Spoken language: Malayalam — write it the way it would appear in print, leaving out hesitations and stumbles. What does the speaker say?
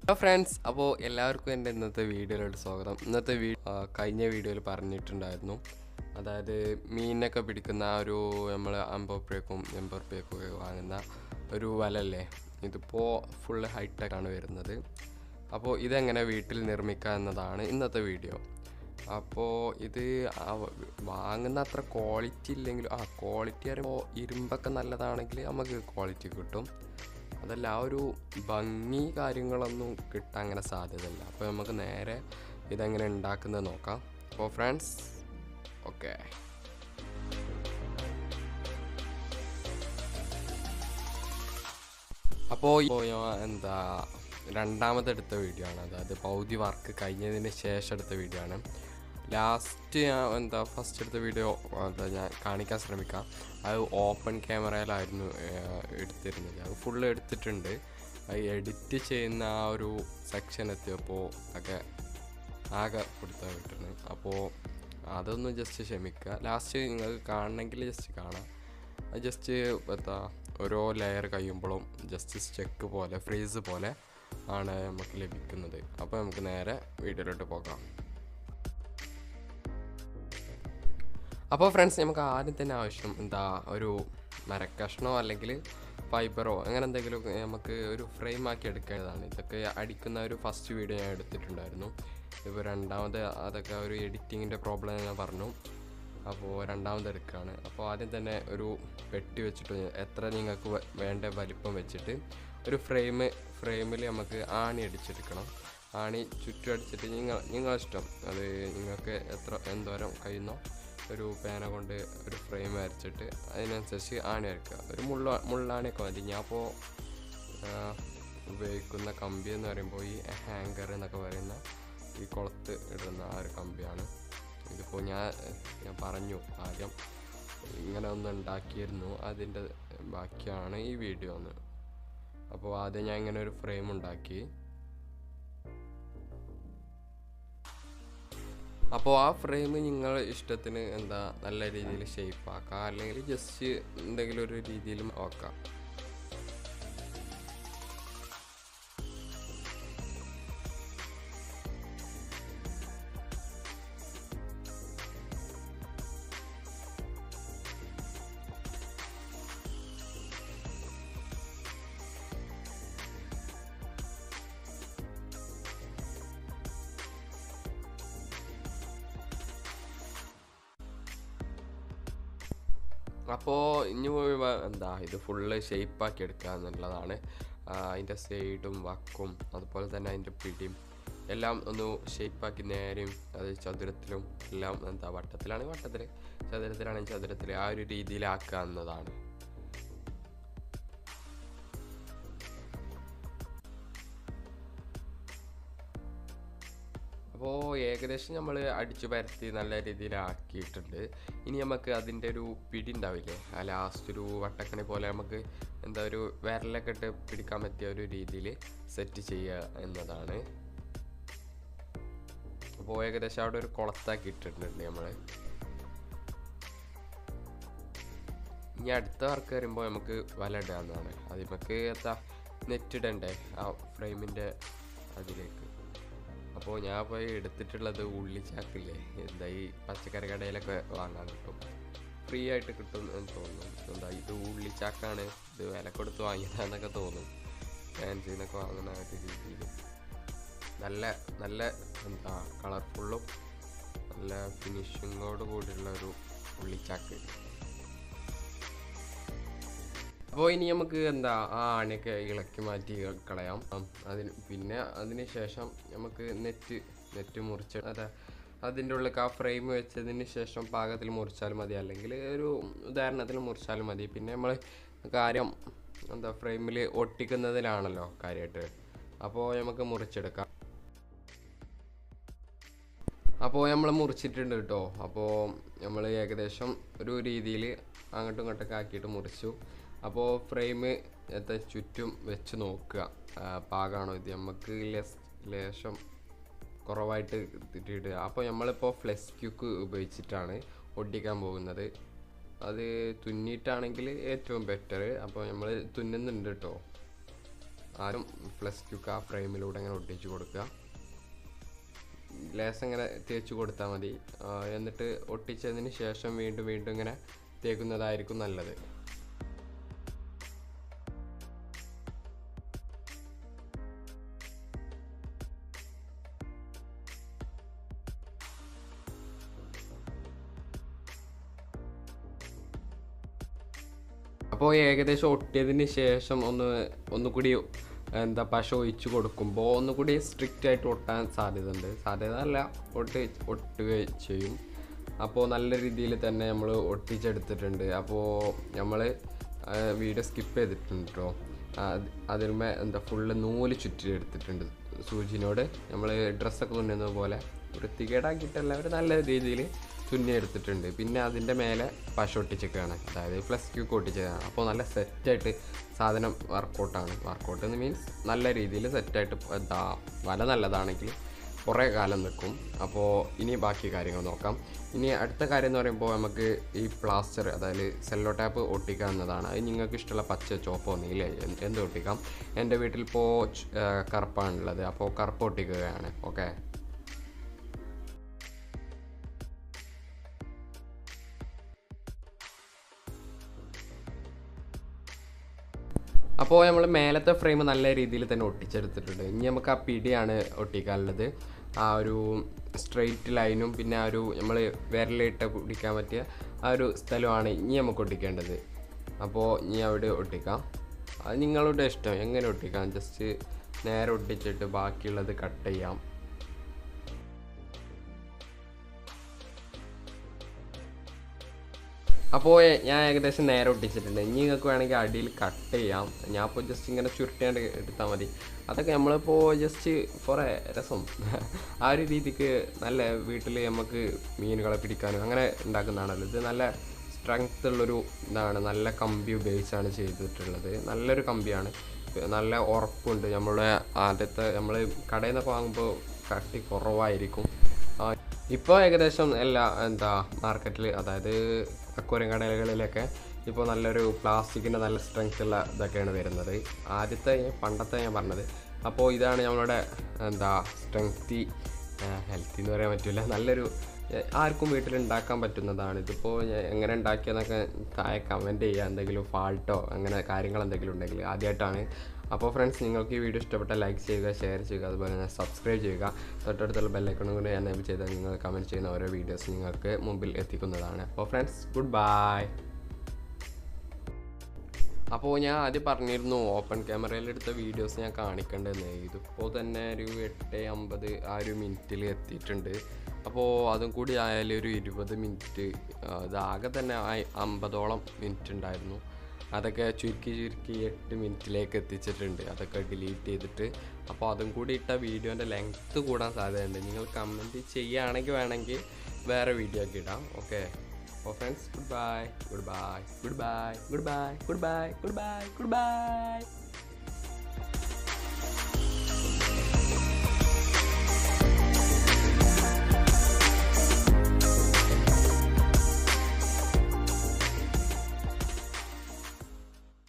ഹലോ ഫ്രണ്ട്സ്, അപ്പോൾ എല്ലാവർക്കും എൻ്റെ ഇന്നത്തെ വീഡിയോയിലോട്ട് സ്വാഗതം. ഇന്നത്തെ കഴിഞ്ഞ വീഡിയോയിൽ പറഞ്ഞിട്ടുണ്ടായിരുന്നു, അതായത് മീനൊക്കെ പിടിക്കുന്ന ഒരു നമ്മൾ 50 രൂപയ്ക്കും 80 രൂപയ്ക്കും വാങ്ങുന്ന ഒരു വലല്ലേ, ഇതിപ്പോൾ ഫുള്ള് ഹൈടെക്കാണ് വരുന്നത്. അപ്പോൾ ഇതെങ്ങനെ വീട്ടിൽ നിർമ്മിക്കുക എന്നതാണ് ഇന്നത്തെ വീഡിയോ. അപ്പോൾ ഇത് വാങ്ങുന്ന അത്ര ക്വാളിറ്റി ഇല്ലെങ്കിലും ക്വാളിറ്റി പറയുമ്പോൾ ഇരുമ്പൊക്കെ നല്ലതാണെങ്കിൽ നമുക്ക് ക്വാളിറ്റി കിട്ടും. അതല്ല, ആ ഒരു ഭംഗി കാര്യങ്ങളൊന്നും കിട്ടാൻ അങ്ങനെ സാധ്യതയില്ല. അപ്പോൾ നമുക്ക് നേരെ ഇതെങ്ങനെ ഉണ്ടാക്കുന്നത് നോക്കാം. അപ്പോൾ ഫ്രണ്ട്സ്, ഓക്കെ. അപ്പോൾ എന്താ രണ്ടാമതെടുത്ത വീഡിയോ ആണ്, അതായത് പകുതി വർക്ക് കഴിഞ്ഞതിന് ശേഷം എടുത്ത വീഡിയോ ആണ്. ലാസ്റ്റ് ഞാൻ ഫസ്റ്റ് എടുത്ത വീഡിയോ ഞാൻ കാണിക്കാൻ ശ്രമിക്കാം. അത് ഓപ്പൺ ക്യാമറയിലായിരുന്നു എടുത്തിരുന്നത്. അത് ഫുള്ള് എടുത്തിട്ടുണ്ട്. അത് എഡിറ്റ് ചെയ്യുന്ന ആ ഒരു സെക്ഷൻ എത്തിയപ്പോൾ ആകെ കൊടുത്താൽ വിട്ടിരുന്നു. അപ്പോൾ അതൊന്ന് ജസ്റ്റ് ക്ഷമിക്കുക. ലാസ്റ്റ് നിങ്ങൾക്ക് കാണണമെങ്കിൽ ജസ്റ്റ് കാണാം. അത് ജസ്റ്റ് ഓരോ ലെയർ കഴിയുമ്പോഴും ജസ്റ്റ് സ്റ്റെക്ക് പോലെ ഫ്രീസ് പോലെ ആണ് നമുക്ക് ലഭിക്കുന്നത്. അപ്പോൾ നമുക്ക് നേരെ വീഡിയോയിലോട്ട് പോകാം. അപ്പോൾ ഫ്രണ്ട്സ്, നമുക്ക് ആദ്യം തന്നെ ആവശ്യം ഒരു മരക്കഷ്ണോ അല്ലെങ്കിൽ ഫൈബറോ അങ്ങനെ എന്തെങ്കിലും നമുക്ക് ഒരു ഫ്രെയിം ആക്കി എടുക്കേണ്ടതാണ്. ഇതൊക്കെ അടിക്കുന്ന ഒരു ഫസ്റ്റ് വീഡിയോ ഞാൻ എടുത്തിട്ടുണ്ടായിരുന്നു. ഇപ്പോൾ രണ്ടാമത് അതൊക്കെ ഒരു എഡിറ്റിങ്ങിൻ്റെ പ്രോബ്ലം ഞാൻ പറഞ്ഞു. അപ്പോൾ രണ്ടാമത് എടുക്കുകയാണ്. അപ്പോൾ ആദ്യം തന്നെ ഒരു പെട്ടി വെച്ചിട്ട് എത്ര നിങ്ങൾക്ക് വേണ്ട വലിപ്പം വെച്ചിട്ട് ഒരു ഫ്രെയിമിൽ നമുക്ക് ആണി അടിച്ചെടുക്കണം. ആണി ചുറ്റും അടിച്ചിട്ട് നിങ്ങളിഷ്ടം, അത് നിങ്ങൾക്ക് എന്തോരം കഴിയുന്നോ ഒരു പേന കൊണ്ട് ഒരു ഫ്രെയിം വരച്ചിട്ട് അതിനനുസരിച്ച് ആണി വരയ്ക്കുക. ഒരു മുള്ളാണിയൊക്കെ മതി. ഞാൻ അപ്പോൾ ഉപയോഗിക്കുന്ന കമ്പി എന്ന് പറയുമ്പോൾ ഈ ഹാങ്കർ എന്നൊക്കെ പറയുന്ന ഈ കുളത്ത് ഇടുന്ന ആ ഒരു കമ്പിയാണ്. ഇതിപ്പോൾ ഞാൻ പറഞ്ഞു ആദ്യം ഇങ്ങനെ ഒന്ന് ഉണ്ടാക്കിയിരുന്നു, അതിൻ്റെ ബാക്കിയാണ് ഈ വീഡിയോ ഒന്ന്. അപ്പോൾ ആദ്യം ഞാൻ ഇങ്ങനെ ഒരു ഫ്രെയിം ഉണ്ടാക്കി. അപ്പോൾ ആ ഫ്രെയിം നിങ്ങൾ ഇഷ്ടത്തിന് നല്ല രീതിയിൽ ഷേപ്പ് ആക്കാം, അല്ലെങ്കിൽ ജസ്റ്റ് എന്തെങ്കിലും ഒരു രീതിയിലും ആക്കാം. അപ്പോൾ ഇനി ഇത് ഫുള്ള് ഷേപ്പാക്കി എടുക്കുക എന്നുള്ളതാണ്. അതിൻ്റെ സൈഡും വക്കും അതുപോലെ തന്നെ അതിൻ്റെ പിടിയും എല്ലാം ഒന്ന് ഷേപ്പാക്കി നേരെയും, അത് ചതുരത്തിലും എല്ലാം വട്ടത്തിലാണെങ്കിൽ വട്ടത്തിൽ, ചതുരത്തിലാണെങ്കിൽ ചതുരത്തിൽ, ആ ഒരു രീതിയിലാക്കുക എന്നതാണ്. അപ്പോൾ ഏകദേശം നമ്മൾ അടിച്ചു പരത്തി നല്ല രീതിയിലാക്കിയിട്ടുണ്ട്. ഇനി നമുക്ക് അതിൻ്റെ ഒരു പിടി ഉണ്ടാവില്ലേ, ആ ലാസ്റ്റ് ഒരു വട്ടക്കണി പോലെ നമുക്ക് ഒരു വിരലൊക്കെ ഇട്ട് പിടിക്കാൻ പറ്റിയ ഒരു രീതിയിൽ സെറ്റ് ചെയ്യുക എന്നതാണ്. അപ്പോൾ ഏകദേശം അവിടെ ഒരു കുളത്താക്കി ഇട്ടിട്ടുണ്ട് നമ്മൾ. ഇനി അടുത്ത വർക്ക് വരുമ്പോൾ നമുക്ക് വല ഇടുക എന്നതാണ്. അത് നമുക്ക് നെറ്റ് ഇടണ്ടേ ആ ഫ്രെയിമിൻ്റെ അതിലേക്ക്. അപ്പോൾ ഞാൻ പോയി എടുത്തിട്ടുള്ളത് ഉള്ളിച്ചാക്കില്ലേ, ഈ പച്ചക്കറി കടയിലൊക്കെ വാങ്ങാൻ കിട്ടും, ഫ്രീ ആയിട്ട് കിട്ടും എന്ന് തോന്നുന്നു. ഇത് ഉള്ളിച്ചാക്കാണ്, ഇത് വില കൊടുത്ത് വാങ്ങിയതാന്നൊക്കെ തോന്നും. ഫാൻസിന്നൊക്കെ വാങ്ങുന്ന ഒരു രീതിയിൽ നല്ല കളർഫുള്ളും നല്ല ഫിനിഷിങ്ങോട് കൂടിയുള്ള ഒരു ഉള്ളിച്ചാക്ക്. അപ്പോൾ ഇനി നമുക്ക് ആ ആണിയൊക്കെ ഇളക്കി മാറ്റി കളയാം. അതിന് ശേഷം നമുക്ക് നെറ്റ് മുറിച്ച് അതിൻ്റെ ഉള്ളിൽ ആ ഫ്രെയിം വെച്ചതിന് ശേഷം പാകത്തിൽ മുറിച്ചാലും മതി, അല്ലെങ്കിൽ ഒരു ഉദാഹരണത്തിന് മുറിച്ചാലും മതി. പിന്നെ നമ്മൾ കാര്യം ഫ്രെയിമിൽ ഒട്ടിക്കുന്നതിലാണല്ലോ കാര്യമായിട്ട്. അപ്പോൾ നമുക്ക് മുറിച്ചെടുക്കാം. അപ്പോൾ നമ്മൾ മുറിച്ചിട്ടുണ്ട് കേട്ടോ. അപ്പോൾ നമ്മൾ ഏകദേശം ഒരു രീതിയിൽ അങ്ങോട്ടും ഇങ്ങോട്ടൊക്കെ ആക്കിയിട്ട് മുറിച്ചു. അപ്പോൾ ഫ്രെയിം ചുറ്റും വെച്ച് നോക്കുക, പാകമാണോ ഇത്. നമുക്ക് ലേശം കുറവായിട്ട് ഇട്ടിട്ട്, അപ്പോൾ നമ്മളിപ്പോൾ ഫ്ലെക്സ് ക്യൂക്ക് ഉപയോഗിച്ചിട്ടാണ് ഒട്ടിക്കാൻ പോകുന്നത്. അത് തുന്നിയിട്ടാണെങ്കിൽ ഏറ്റവും ബെറ്റർ. അപ്പോൾ നമ്മൾ തുന്നുന്നുണ്ട് കേട്ടോ. ആദ്യം ഫ്ലക്സ് ക്യൂക്ക് ആ ഫ്രെയിമിലൂടെ അങ്ങനെ ഒട്ടിച്ച് കൊടുക്കുക. ലേസ് ഇങ്ങനെ തേച്ച് കൊടുത്താൽ മതി. എന്നിട്ട് ഒട്ടിച്ചതിന് ശേഷം വീണ്ടും വീണ്ടും ഇങ്ങനെ തേക്കുന്നതായിരിക്കും നല്ലത്. അപ്പോൾ ഏകദേശം ഒട്ടിയതിന് ശേഷം ഒന്നുകൂടി പശ ഒഴിച്ച് കൊടുക്കുമ്പോൾ ഒന്നുകൂടി സ്ട്രിക്റ്റ് ആയിട്ട് ഒട്ടാൻ സാധ്യത അല്ല, ഒട്ടുകയും ചെയ്യും. അപ്പോൾ നല്ല രീതിയിൽ തന്നെ നമ്മൾ ഒട്ടിച്ചെടുത്തിട്ടുണ്ട്. അപ്പോൾ നമ്മൾ വീഡിയോ സ്കിപ്പ് ചെയ്തിട്ടുണ്ട് കേട്ടോ. അതിന്മേ ഫുള്ള് നൂല് ചുറ്റിയെടുത്തിട്ടുണ്ട്. സൂചിനോട് നമ്മൾ ഡ്രസ്സൊക്കെ തുന്നുന്നത് പോലെ വൃത്തികേടാക്കിയിട്ടല്ല, ഒരു നല്ല രീതിയിൽ തുന്നിയെടുത്തിട്ടുണ്ട്. പിന്നെ അതിൻ്റെ മേലെ പശ ഒട്ടിച്ചൊക്കെയാണ്, അതായത് ഫ്ലക്സ് ക്യൂക്ക് ഒട്ടിച്ചതാണ്. അപ്പോൾ നല്ല സെറ്റായിട്ട് സാധനം വർക്കൗട്ട് എന്ന് മീൻസ് നല്ല രീതിയിൽ സെറ്റായിട്ട് വല നല്ലതാണെങ്കിൽ കുറേ കാലം നിൽക്കും. അപ്പോൾ ഇനി ബാക്കി കാര്യങ്ങൾ നോക്കാം. ഇനി അടുത്ത കാര്യം എന്ന് പറയുമ്പോൾ നമുക്ക് ഈ പ്ലാസ്റ്റർ, അതായത് സെല്ലോ ടാപ്പ് ഒട്ടിക്കാവുന്നതാണ്. അത് നിങ്ങൾക്ക് ഇഷ്ടമുള്ള പച്ച, ചോപ്പോ, നീല എന്ത് ഒട്ടിക്കാം. എൻ്റെ വീട്ടിലിപ്പോൾ കറുപ്പാണുള്ളത്, അപ്പോൾ കറുപ്പ് ഒട്ടിക്കുകയാണ്. ഓക്കെ, അപ്പോൾ നമ്മൾ മേലത്തെ ഫ്രെയിം നല്ല രീതിയിൽ തന്നെ ഒട്ടിച്ചെടുത്തിട്ടുണ്ട്. ഇനി നമുക്ക് ആ പിടിയാണ് ഒട്ടിക്കാനുള്ളത്. ആ ഒരു സ്ട്രെയിറ്റ് ലൈനും പിന്നെ ആ ഒരു നമ്മൾ വിരലിട്ട് പിടിക്കാൻ പറ്റിയ ആ ഒരു സ്ഥലമാണ് ഇനി നമുക്ക് ഒട്ടിക്കേണ്ടത്. അപ്പോൾ ഇനി അവിടെ ഒട്ടിക്കാം. അത് നിങ്ങളുടെ ഇഷ്ടം, എങ്ങനെ ഒട്ടിക്കാം. ജസ്റ്റ് നേരെ ഒട്ടിച്ചിട്ട് ബാക്കിയുള്ളത് കട്ട് ചെയ്യാം. അപ്പോൾ ഞാൻ ഏകദേശം നേരെ ഒട്ടിച്ചിട്ടുണ്ട്. ഇനി നിങ്ങൾക്ക് വേണമെങ്കിൽ അടിയിൽ കട്ട് ചെയ്യാം. ഞാൻ ഇപ്പോൾ ജസ്റ്റ് ഇങ്ങനെ ചുരുട്ടാണ്ട് എടുത്താൽ മതി. അതൊക്കെ നമ്മളിപ്പോൾ ജസ്റ്റ് കുറേ രസം ആ ഒരു രീതിക്ക് നല്ല വീട്ടിൽ നമുക്ക് മീനുകളെ പിടിക്കാനും അങ്ങനെ ഉണ്ടാക്കുന്നതാണല്ലോ. ഇത് നല്ല സ്ട്രെങ്ത് ഉള്ളൊരു നല്ല കമ്പി ഉപയോഗിച്ചാണ് ചെയ്തിട്ടുള്ളത്. നല്ലൊരു കമ്പിയാണ്, നല്ല ഉറപ്പുണ്ട്. നമ്മൾ കടയിൽ നിന്നൊക്കെ വാങ്ങുമ്പോൾ കട്ടി കുറവായിരിക്കും. ഇപ്പോൾ ഏകദേശം എല്ലാ മാർക്കറ്റിൽ, അതായത് അക്വേറിയം കടകളിലൊക്കെ ഇപ്പോൾ നല്ലൊരു പ്ലാസ്റ്റിക്കിൻ്റെ നല്ല സ്ട്രെങ്ത് ഉള്ള ഇതൊക്കെയാണ് വരുന്നത്. പണ്ടത്തെ ഞാൻ പറഞ്ഞത്. അപ്പോൾ ഇതാണ് നമ്മളുടെ ഹെൽത്തി എന്ന് പറയാൻ പറ്റില്ല, നല്ലൊരു ആർക്കും വീട്ടിലുണ്ടാക്കാൻ പറ്റുന്നതാണ്. ഇതിപ്പോൾ എങ്ങനെ ഉണ്ടാക്കിയെന്നൊക്കെ താഴെ കമൻറ്റ് ചെയ്യുക. എന്തെങ്കിലും ഫാൾട്ടോ അങ്ങനെ കാര്യങ്ങൾ എന്തെങ്കിലും ഉണ്ടെങ്കിൽ. ആദ്യമായിട്ടാണ്. അപ്പോൾ ഫ്രണ്ട്സ്, നിങ്ങൾക്ക് ഈ വീഡിയോ ഇഷ്ടപ്പെട്ടാൽ ലൈക്ക് ചെയ്യുക, ഷെയർ ചെയ്യുക, അതുപോലെ തന്നെ സബ്സ്ക്രൈബ് ചെയ്യുക. തൊട്ടടുത്തുള്ള ബെല്ലൈക്കണും കൂടി എനേബിൾ ചെയ്താൽ നിങ്ങൾ കമൻറ്റ് ചെയ്യുന്ന ഓരോ വീഡിയോസ് നിങ്ങൾക്ക് മുമ്പിൽ എത്തിക്കുന്നതാണ്. അപ്പോൾ ഫ്രണ്ട്സ്, ഗുഡ് ബൈ. അപ്പോൾ ഞാൻ ആദ്യം പറഞ്ഞിരുന്നു ഓപ്പൺ ക്യാമറയിലെടുത്ത വീഡിയോസ് ഞാൻ കാണിക്കേണ്ടതെന്ന്. ഇതിപ്പോൾ തന്നെ ഒരു 8:50 ആ ഒരു മിനിറ്റിൽ എത്തിയിട്ടുണ്ട്. അപ്പോൾ അതും കൂടി ആയാലും ഒരു 20 മിനിറ്റ്, ഇതാകെ തന്നെ 50ഓളം മിനിറ്റ് ഉണ്ടായിരുന്നു. അതൊക്കെ ചുരുക്കി 8 മിനിറ്റിലേക്ക് എത്തിച്ചിട്ടുണ്ട്. അതൊക്കെ ഡിലീറ്റ് ചെയ്തിട്ട്. അപ്പോൾ അതും കൂടി ഇട്ട വീഡിയോൻ്റെ ലെങ്ത്ത് കൂടാൻ സാധ്യതയുണ്ട്. നിങ്ങൾ കമൻറ്റ് ചെയ്യുകയാണെങ്കിൽ വേണമെങ്കിൽ വേറെ വീഡിയോ ഒക്കെ ഇടാം. ഓക്കെ, അപ്പോൾ ഫ്രണ്ട്സ്, ഗുഡ് ബൈ.